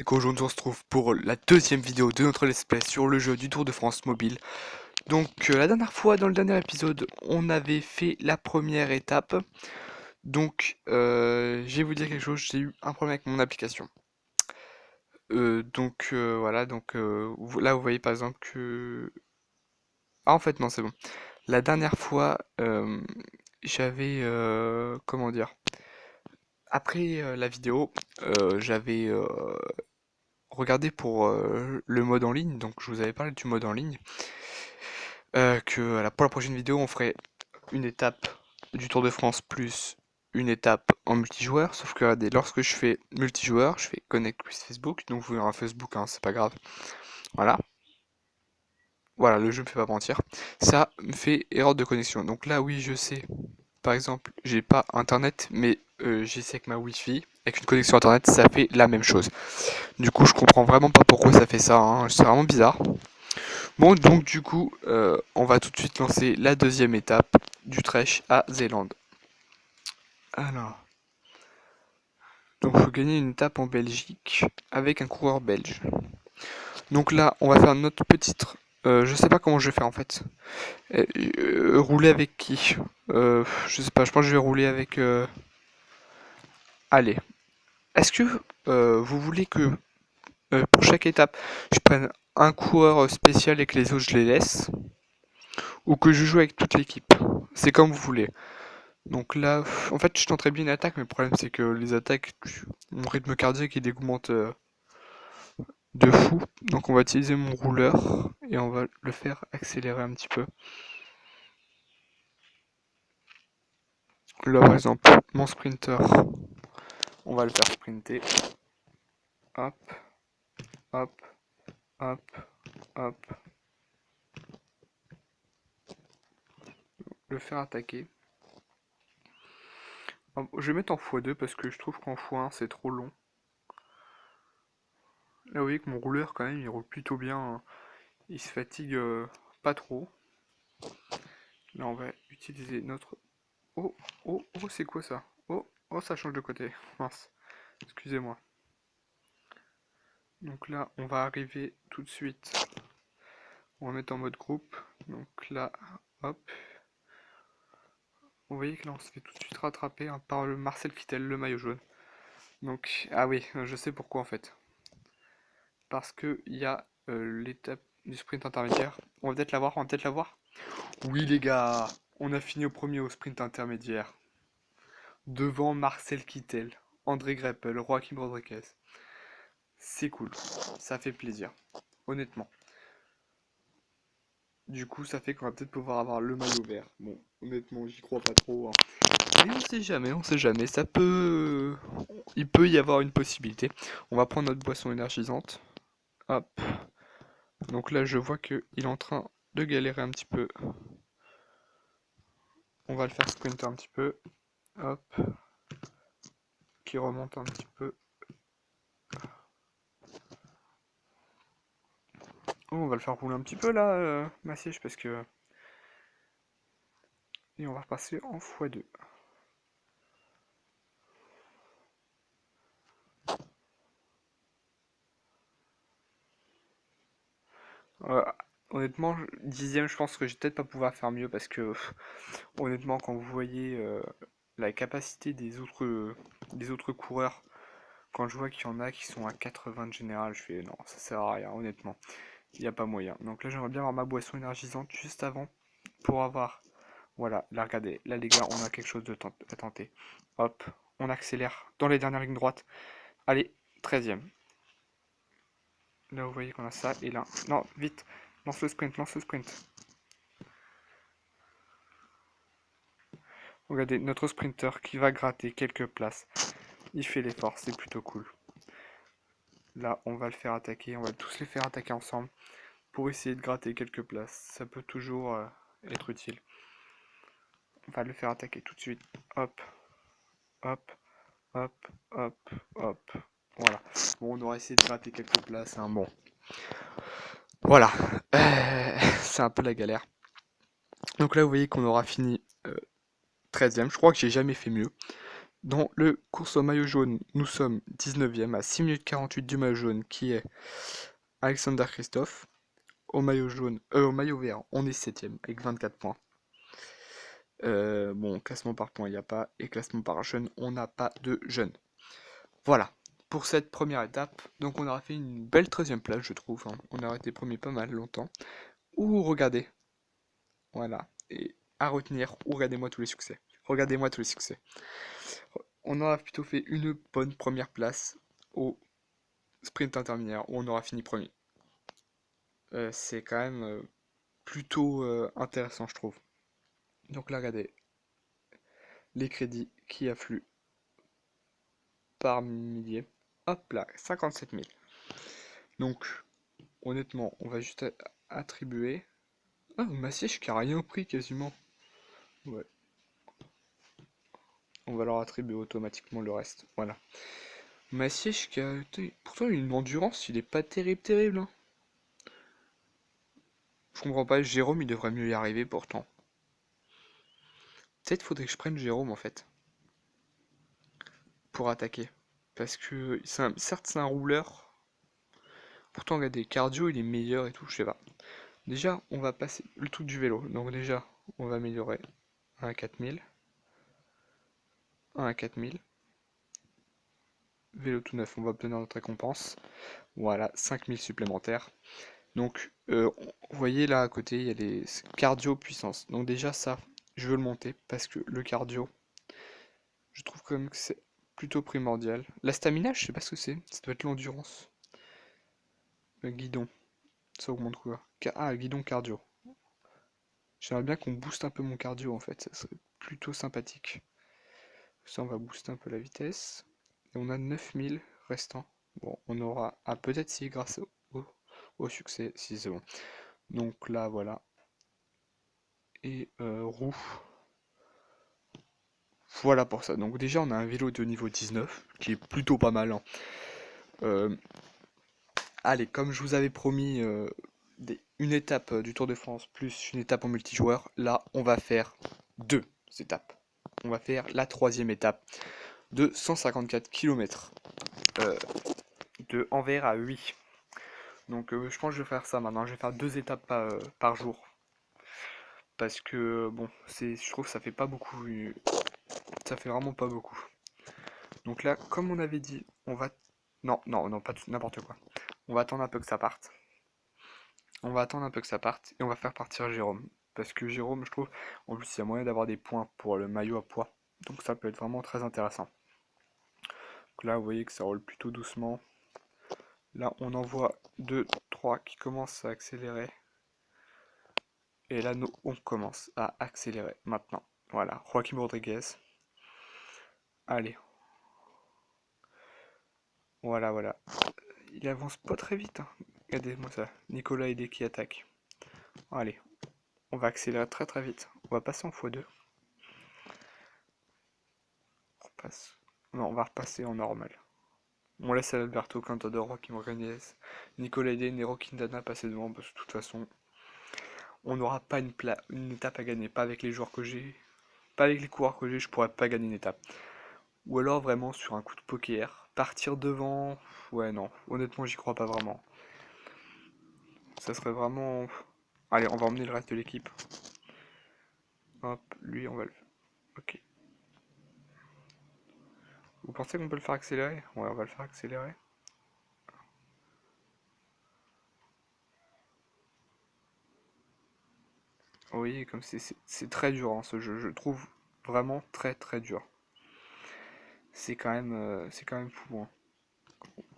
Aujourd'hui on se trouve pour la deuxième vidéo de notre let's play sur le jeu du Tour de France mobile. Donc la dernière fois, dans le dernier épisode, on avait fait la première étape. Donc je vais vous dire quelque chose, j'ai eu un problème avec mon application. Voilà, là vous voyez par exemple que... Ah en fait non c'est bon. La dernière fois, j'avais... comment dire? Après la vidéo, j'avais regardé pour le mode en ligne, donc je vous avais parlé du mode en ligne. Pour la prochaine vidéo, on ferait une étape du Tour de France plus une étape en multijoueur. Sauf que regardez, lorsque je fais multijoueur, je fais Connect with Facebook. Donc vous verrez un Facebook, hein, c'est pas grave. Voilà. Voilà, le jeu me fait pas mentir. Ça me fait erreur de connexion. Donc là, oui, je sais. Par exemple, j'ai pas internet, mais j'essaie avec ma Wi-Fi. Avec une connexion internet, ça fait la même chose. Du coup, je comprends vraiment pas pourquoi ça fait ça, hein. C'est vraiment bizarre. Bon, donc du coup, on va tout de suite lancer la deuxième étape d'Utrecht à Zélande. Alors, donc il faut gagner une étape en Belgique avec un coureur belge. Donc là, on va faire notre petite... je sais pas comment je vais faire en fait. Rouler avec qui? Je sais pas, je pense que je vais rouler avec... Allez, est-ce que vous voulez que pour chaque étape, je prenne un coureur spécial et que les autres je les laisse? Ou que je joue avec toute l'équipe? C'est comme vous voulez. Donc là, en fait, je tenterais bien une attaque, mais le problème c'est que les attaques, mon rythme cardiaque il augmente de fou. Donc on va utiliser mon rouleur et on va le faire accélérer un petit peu. Là par exemple, mon sprinter, on va le faire sprinter. Hop, hop, hop, hop. Le faire attaquer. Je vais mettre en x2 parce que je trouve qu'en x1 c'est trop long. Là vous voyez que mon rouleur quand même il roule plutôt bien, hein. Il se fatigue pas trop. Là on va utiliser notre... Oh, oh, oh, c'est quoi ça? Oh, oh, ça change de côté. Mince, excusez-moi. Donc là, on va arriver tout de suite. On va mettre en mode groupe. Donc là, hop. Vous voyez que là, on se fait tout de suite rattraper, hein, par le Marcel Kittel, le maillot jaune. Donc, ah oui, je sais pourquoi en fait. Parce que il y a l'étape du sprint intermédiaire. On va peut-être l'avoir, on va peut-être l'avoir. Oui les gars, on a fini au premier au sprint intermédiaire. Devant Marcel Kittel, André Greppel, Joaquim Rodriguez. C'est cool, ça fait plaisir, honnêtement. Du coup, ça fait qu'on va peut-être pouvoir avoir le maillot vert. Bon, honnêtement, j'y crois pas trop, hein. Mais on sait jamais, ça peut... Il peut y avoir une possibilité. On va prendre notre boisson énergisante. Hop. Donc là, je vois qu'il est en train de galérer un petit peu. On va le faire sprinter un petit peu. Hop. Qui remonte un petit peu. Oh, on va le faire rouler un petit peu là, ma siège, parce que... Et on va repasser en x2. Euh, Honnêtement, dixième, je pense que je vais peut-être pas pouvoir faire mieux parce que honnêtement, quand vous voyez la capacité des autres coureurs, quand je vois qu'il y en a qui sont à 80 de général, je fais non, ça sert à rien, honnêtement. Il n'y a pas moyen. Donc là, j'aimerais bien avoir ma boisson énergisante juste avant pour avoir. Voilà, là, regardez, là, les gars, on a quelque chose à tenter. Hop, on accélère dans les dernières lignes droites. Allez, 13e. Là, vous voyez qu'on a ça et là. Non, vite, lance le sprint, lance le sprint. Regardez, notre sprinter qui va gratter quelques places. Il fait l'effort, c'est plutôt cool. Là, on va le faire attaquer, on va tous les faire attaquer ensemble pour essayer de gratter quelques places. Ça peut toujours être utile. On va le faire attaquer tout de suite. Hop, hop, hop, hop, hop. Voilà. Bon, on aura essayé de gratter quelques places, hein. Bon. Voilà. C'est un peu la galère. Donc là, vous voyez qu'on aura fini 13e. Je crois que j'ai jamais fait mieux. Dans le course au maillot jaune, nous sommes 19e à 6 minutes 48 du maillot jaune qui est Alexander Christophe. Au maillot vert, on est 7e avec 24 points. Bon, classement par points, il n'y a pas. Et classement par jeune, on n'a pas de jeune. Voilà, pour cette première étape. Donc on aura fait une belle 13e place, je trouve, hein. On aura été premier pas mal longtemps. Ouh, regardez. Voilà. Et à retenir, regardez-moi tous les succès. Regardez-moi tous les succès. On aura plutôt fait une bonne première place au sprint intermédiaire où on aura fini premier. C'est quand même plutôt intéressant, je trouve. Donc là, regardez les crédits qui affluent par milliers. Hop là, 57 000. Donc, honnêtement, on va juste attribuer. Ah, Massiège qui a rien pris quasiment. Ouais. On va leur attribuer automatiquement le reste. Voilà. Massiège qui a été. Pourtant, une endurance, il est pas terrible, terrible, hein. Je comprends pas, Jérôme, il devrait mieux y arriver pourtant. Peut-être faudrait que je prenne Jérôme en fait. Pour attaquer. Parce que, certes, c'est un rouleur. Pourtant, regardez, cardio, il est meilleur et tout, je sais pas. Déjà, on va passer le truc du vélo. Donc déjà, on va améliorer 1 à 4000. 1 à 4000. Vélo tout neuf, on va obtenir notre récompense. Voilà, 5000 supplémentaires. Donc, vous voyez là à côté, il y a les cardio puissance. Donc déjà ça, je veux le monter parce que le cardio, je trouve quand même que c'est plutôt primordial. La stamina, je sais pas ce que c'est. Ça doit être l'endurance. Le guidon, ça augmente quoi? Ah, guidon cardio. J'aimerais bien qu'on booste un peu mon cardio en fait, ça serait plutôt sympathique. Ça, on va booster un peu la vitesse. Et on a 9000 restants. Bon, on aura... Ah, peut-être si grâce au succès, si c'est bon. Donc là, voilà. Et roue. Voilà pour ça. Donc déjà, on a un vélo de niveau 19, qui est plutôt pas mal, hein. Euh, Allez, comme je vous avais promis une étape du Tour de France plus une étape en multijoueur, là, on va faire deux étapes. On va faire la troisième étape de 154 km de Anvers à Huy. Donc je pense que je vais faire ça maintenant. Je vais faire deux étapes par jour. Parce que bon, je trouve que ça fait pas beaucoup. Ça fait vraiment pas beaucoup. Donc là, comme on avait dit, on va... Non, non, non, pas n'importe quoi. On va attendre un peu que ça parte. On va attendre un peu que ça parte et on va faire partir Jérôme. Parce que Jérôme, je trouve, en plus, il y a moyen d'avoir des points pour le maillot à poids. Donc ça peut être vraiment très intéressant. Donc là, vous voyez que ça roule plutôt doucement. Là, on en voit 2, 3 qui commencent à accélérer. Et là, nous, on commence à accélérer maintenant. Voilà, Joaquim Rodriguez. Allez. Voilà, voilà. Il avance pas très vite, hein. Regardez-moi ça. Nicolas Aidé qui attaque. Allez, on va accélérer très très vite. On va passer en x2. On repasse. Non, on va repasser en normal. On laisse Alberto Contador, Joaquim Rodriguez, Nicolas Aidé, Nero Quintana passer devant parce que de toute façon, on n'aura pas une étape à gagner. Pas avec les joueurs que j'ai. Pas avec les coureurs que j'ai, je pourrais pas gagner une étape. Ou alors vraiment sur un coup de poker, partir devant, ouais non, honnêtement j'y crois pas vraiment. Ça serait vraiment... Allez, on va emmener le reste de l'équipe. Hop, lui on va le... Ok. Vous pensez qu'on peut le faire accélérer? Ouais, on va le faire accélérer. Oui, comme c'est très dur hein, ce jeu, je trouve vraiment très très dur. C'est quand même fou, hein.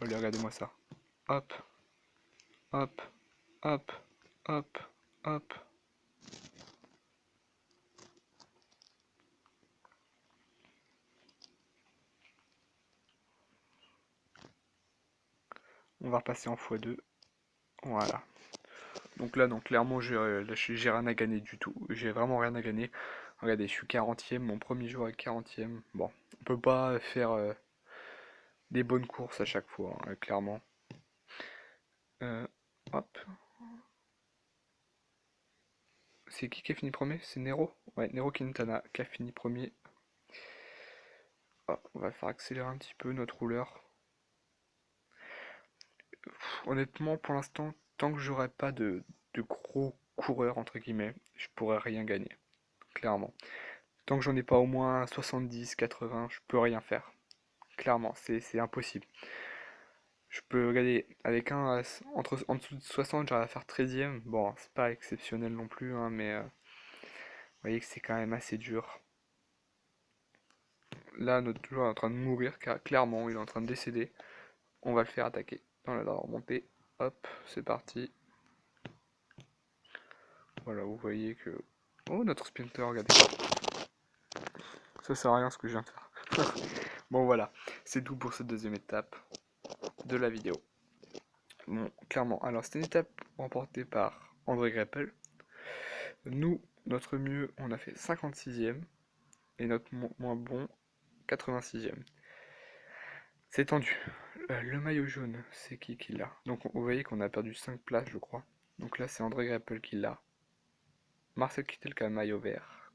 Allez, regardez-moi ça. Hop, hop, hop, hop, hop. On va repasser en x2. Voilà. Donc là, donc clairement, j'ai rien à gagner du tout. J'ai vraiment rien à gagner. Regardez, je suis 40e, mon premier jour est 40e. Bon, on peut pas faire des bonnes courses à chaque fois, hein, clairement. Euh, Hop. C'est qui a fini premier? C'est Nero? Ouais, Nero Quintana qui a fini premier. Ah, on va faire accélérer un petit peu notre rouleur. Honnêtement, pour l'instant, tant que j'aurai pas de gros coureurs, entre guillemets, je pourrais rien gagner, clairement. Tant que j'en ai pas au moins 70, 80, je peux rien faire. Clairement, c'est impossible. Je peux regarder avec en dessous de 60, j'arrive à faire 13e. Bon, c'est pas exceptionnel non plus, hein, mais vous voyez que c'est quand même assez dur. Là, notre joueur est en train de mourir, car clairement, il est en train de décéder. On va le faire attaquer dans la remontée. Hop, c'est parti. Voilà, vous voyez que... Oh, notre sprinter, regardez. Ça sert à rien ce que je viens de faire. Bon, voilà, c'est tout pour cette deuxième étape de la vidéo. Bon, clairement, alors c'était une étape remportée par André Greppel. Nous, notre mieux, on a fait 56e et notre moins bon, 86e. C'est tendu. Le maillot jaune, c'est qui l'a? Donc vous voyez qu'on a perdu 5 places, je crois. Donc là, c'est André Greppel qui l'a. Marcel Kittel qui a le maillot vert.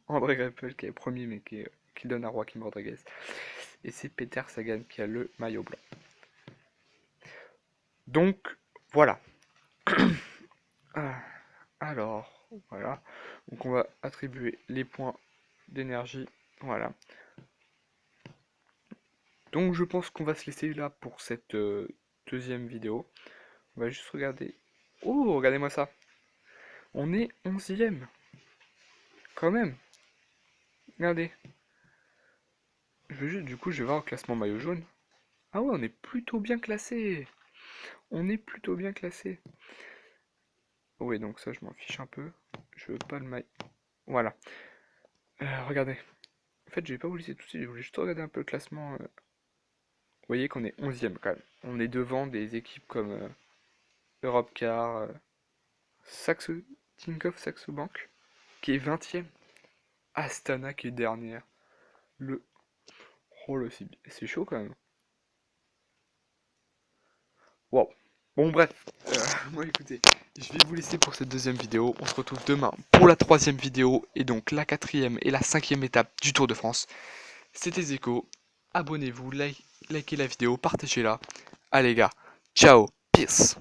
André Greppel qui est premier mais qui donne à Joaquim Rodriguez. Et c'est Peter Sagan qui a le maillot blanc. Donc, voilà. Alors, voilà. Donc on va attribuer les points d'énergie. Voilà. Donc je pense qu'on va se laisser là pour cette deuxième vidéo. On va juste regarder. Oh, regardez-moi ça. On est 11e. Quand même. Regardez. Du coup, je vais voir le classement maillot jaune. Ah ouais, on est plutôt bien classé. On est plutôt bien classé. Oui, donc ça, je m'en fiche un peu. Je veux pas le maillot. Voilà. Regardez. En fait, je vais pas vous laisser tout de suite. Je voulais juste regarder un peu le classement. Vous voyez qu'on est 11e quand même. On est devant des équipes comme Europcar, Tinkoff Saxo Bank, qui est 20e. Astana qui est dernière. Le... Oh là, c'est chaud quand même. Wow. Bon bref, moi écoutez, je vais vous laisser pour cette deuxième vidéo. On se retrouve demain pour la troisième vidéo et donc la quatrième et la cinquième étape du Tour de France. C'était Zeko. Abonnez-vous, likez la vidéo, partagez-la. Allez les gars, ciao, peace.